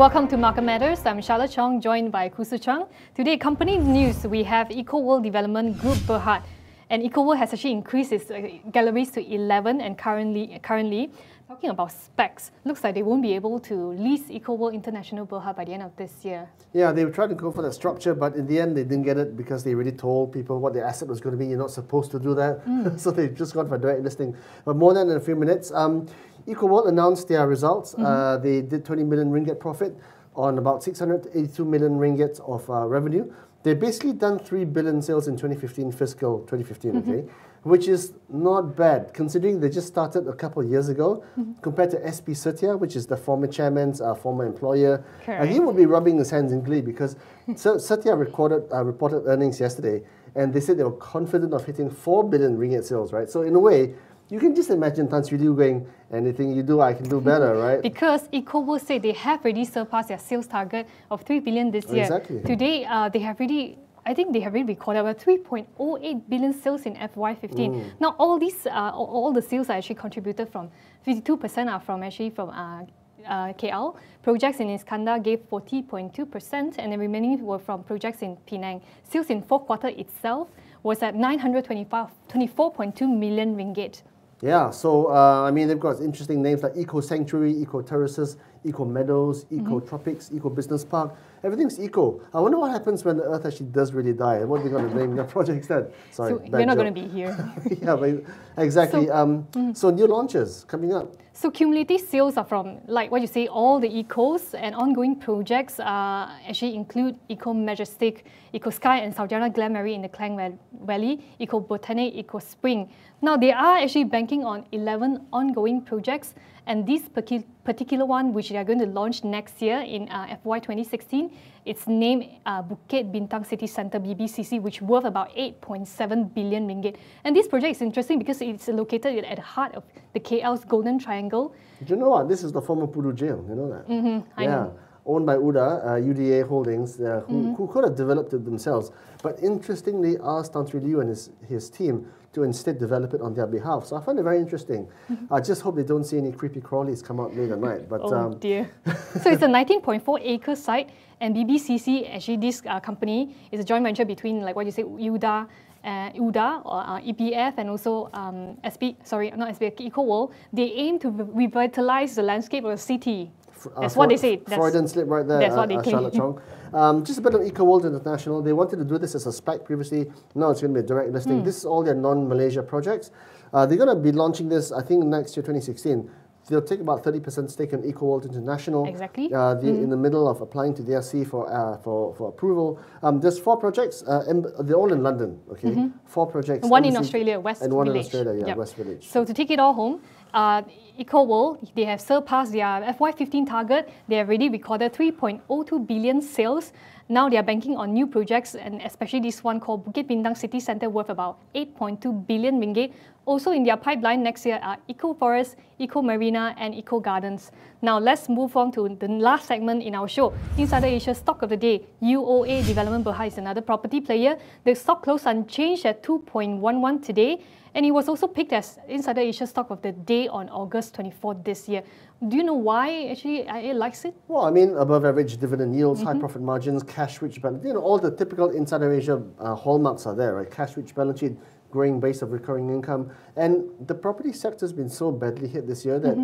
Welcome to Market Matters. I'm Charlotte Chong, joined by Khoo, Chong. Today, company news, we have UOA Development Bhd. And UOA has actually increased its galleries to 11, and currently, talking about specs, looks like they won't be able to lease UOA International Bhd by the end of this year. Yeah, they were trying to go for that structure, but in the end, they didn't get it because they already told people what their asset was going to be. You're not supposed to do that. So they've just gone for direct listing. But more than in a few minutes, UOA announced their results. They did 20 million ringgit profit on about 682 million ringgit of revenue. They've basically done 3 billion sales in 2015, fiscal 2015, okay? Which is not bad, considering they just started a couple of years ago, compared to SP Setia, which is the former chairman's former employer. He would be rubbing his hands in glee because Setia reported earnings yesterday, and they said they were confident of hitting 4 billion ringgit sales, right? So in a way, you can just imagine Tan Sri Liew going, anything you do, I can do better, right? Because UOA said they have already surpassed their sales target of 3 billion this year. Exactly. Today, they have already recorded about 3.08 billion sales in FY15. Now, all these, all the sales are actually contributed from 52% are from KL. Projects in Iskandar gave 40.2%, and the remaining were from projects in Penang. Sales in fourth quarter itself was at 924.2 million ringgit. Yeah, so I mean, they've got interesting names like Eco Sanctuary, Eco Terraces, Eco Meadows, Eco Tropics, Eco Business Park. Everything's eco. I wonder what happens when the Earth actually does really die, and what they're going to name their project instead. Sorry, so we're not going to be here. Yeah, but exactly. So new launches coming up. So cumulative sales are from, like what you say, all the ecos, and ongoing projects actually include Eco Majestic, Eco Sky and Saujana Glenmary in the Klang Valley, Eco Botanic, Eco Spring. Now they are actually banking on 11 ongoing projects, and this particular one, which they are going to launch next year in FY 2016, it's named Bukit Bintang City Centre BBCC, which worth about 8.7 billion ringgit. And this project is interesting because it's located at the heart of the KL's Golden Triangle. Do you know what? This is the former Pudu jail. You know that? I know. Owned by UDA Holdings, who could have developed it themselves, but interestingly asked Tan Sri Liew and his team to instead develop it on their behalf. So I find it very interesting. I just hope they don't see any creepy crawlies come out late at night. But, oh dear. So it's a 19.4 acre site, and BBCC, actually this company, is a joint venture between, like what you say, UDA or EPF, and also UOA. They aim to revitalize the landscape of the city. That's what they say. Freudian slip right there, that's what they Charlotte Chong. Just a bit of UOA International. They wanted to do this as a SPAC previously. Now it's going to be a direct listing. This is all their non-Malaysia projects. They're going to be launching this, I think, next year, 2016. They'll take about 30% stake in UOA International. Exactly. In the middle of applying to the SC for approval. There's 4 projects. They're all in London. Okay, 4 projects. One in Australia, West Village. And one in Australia, yeah, West Village. So to take it all home, UOA, they have surpassed their FY15 target. They have already recorded 3.02 billion sales. Now they are banking on new projects, and especially this one called Bukit Bintang City Centre, worth about 8.2 billion ringgit. Also in their pipeline next year are Eco Forest, Eco Marina, and Eco Gardens. Now let's move on to the last segment in our show. Insider Asia Stock of the Day. UOA Development Bhd is another property player. The stock closed unchanged at 2.11 today, and it was also picked as Insider Asia Stock of the Day on August 24th this year. Do you know why actually it likes it? Well, I mean, above average dividend yields, high profit margins, cash-rich balance. You know, all the typical Insider Asia hallmarks are there, right? Cash-rich balance sheet, growing base of recurring income. And the property sector's been so badly hit this year that,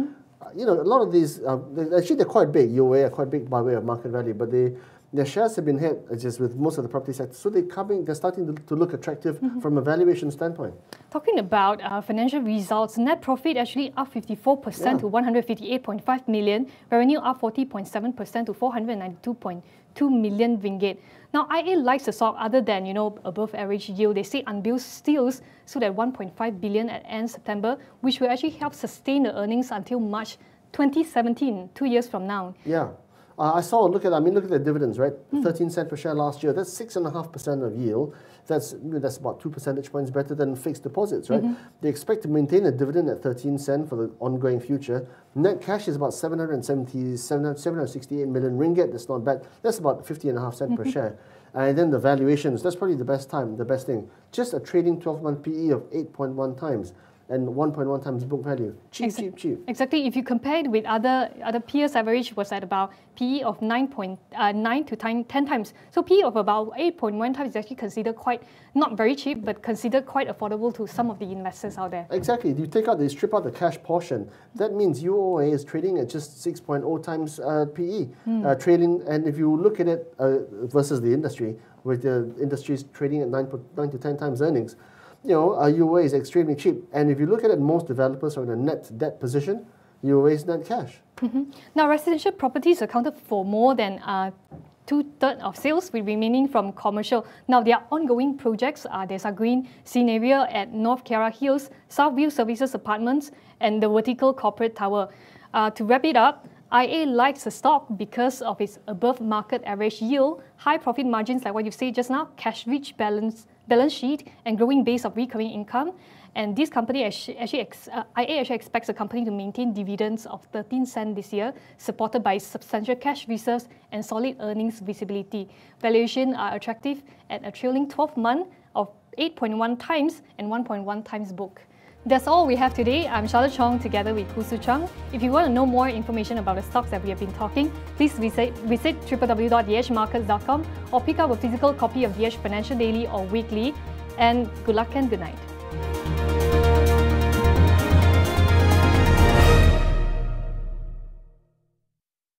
you know, a lot of these, actually they're quite big. UOA are quite big by way of market value, but their shares have been hit just with most of the property sector. So they're starting to look attractive from a valuation standpoint. Talking about financial results, net profit actually up 54% to 158.5 million. Revenue up 40.7% to 492.2 million ringgit. Now, IA likes the stock other than, you know, above average yield. They say unbilled sales stood at 1.5 billion at end September, which will actually help sustain the earnings until March 2017, 2 years from now. Yeah. I saw, look at the dividends, right? 13 cents per share last year. That's 6.5% of yield. That's about 2 percentage points better than fixed deposits, right? They expect to maintain a dividend at 13 cents for the ongoing future. Net cash is about 768 million ringgit. That's not bad. That's about 50.5 cents per share. And then the valuations, that's probably the best thing. Just a trading 12-month PE of 8.1 times. and 1.1 times book value. Cheap. Exactly. If you compare it with other peers, average was at about PE of 9 to 10 times. So PE of about 8.1 times is actually considered quite, not very cheap, but considered quite affordable to some of the investors out there. Exactly. If you strip out the cash portion, that means UOA is trading at just 6.0 times PE. Trading, and if you look at it versus the industry, with the industry's trading at 9 to 10 times earnings, UOA is extremely cheap. And if you look at it, most developers are in a net debt position. UOA is net cash. Now, residential properties accounted for more than 2/3 of sales, with remaining from commercial. Now, their ongoing projects are there's a green scene area at North Kiara Hills, Southview Services Apartments, and the Vertical Corporate Tower. To wrap it up, IA likes the stock because of its above market average yield, high profit margins like what you said just now, cash-rich balance sheet, and growing base of recurring income. And this company IA actually expects the company to maintain dividends of 13 cents this year, supported by substantial cash reserves and solid earnings visibility. Valuations are attractive at a trailing 12-month of 8.1 times and 1.1 times book. That's all we have today. I'm Charlotte Chong together with Khoo. If you want to know more information about the stocks that we have been talking, please visit www.dhmarkets.com or pick up a physical copy of DH Financial Daily or Weekly. And good luck and good night.